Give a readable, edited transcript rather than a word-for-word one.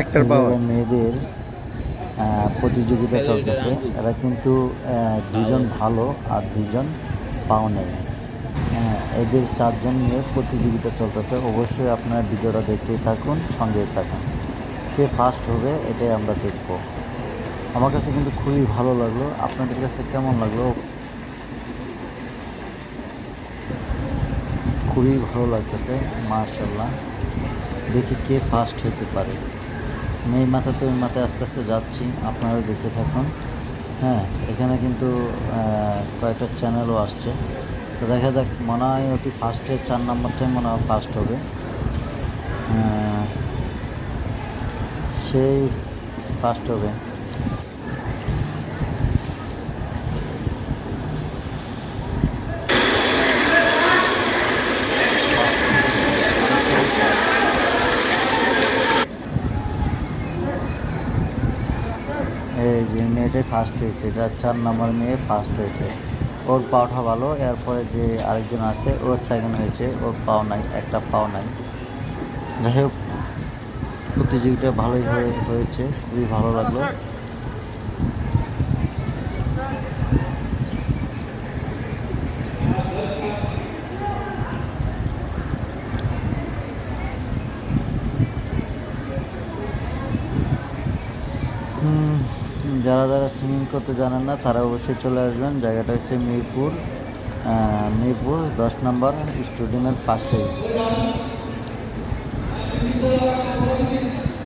একটার এই পাওয়া জায়গায় আছে। মেয়েদের প্রতিযোগিতা চলতেছে। এরা কিন্তু দুজন ভালো আর দুজন পাও নেই। এদের চারজন নিয়ে প্রতিযোগিতা চলতেছে। অবশ্যই আপনারা ভিডিওটা দেখতেই থাকুন, সঙ্গেই থাকুন। কে ফার্স্ট হবে এটাই আমরা দেখব। আমার কাছে কিন্তু খুবই ভালো লাগলো। আপনাদের কাছে কেমন লাগলো? খুবই ভালো লাগতেছে, মাশাআল্লাহ। দেখি কে ফার্স্ট হতে পারে। আমি এই মাথা থেকে ওই মাথায় আস্তে আস্তে যাচ্ছি, আপনারাও দেখতে থাকুন। হ্যাঁ, এখানে কিন্তু কয়েকটা চ্যানেলও আসছে। তো দেখা যাক, মনে হয় অতি ফার্স্টে 4 নম্বরটাই মনে হয় ফার্স্ট হবে। সেই ফার্স্ট হবে। এই যে মেয়েটাই ফার্স্ট হয়েছে, এটা 4 নম্বর মেয়ে ফার্স্ট হয়েছে। ওর পাওটা ভালো। এরপরে যে আরেকজন আছে ওর সেকেন্ড হয়েছে, ওর পাও নাই, একটা পাও নাই। যাই হোক, প্রতিযোগিতা ভালোই হয়েছে, খুবই ভালো লাগলো। যারা যারা সুইমিং করতে জানেন না তারা অবশ্যই চলে আসবেন। জায়গাটা হচ্ছে মিরপুর, মিরপুর 10 নম্বর স্টেডিয়ামের পাশেই।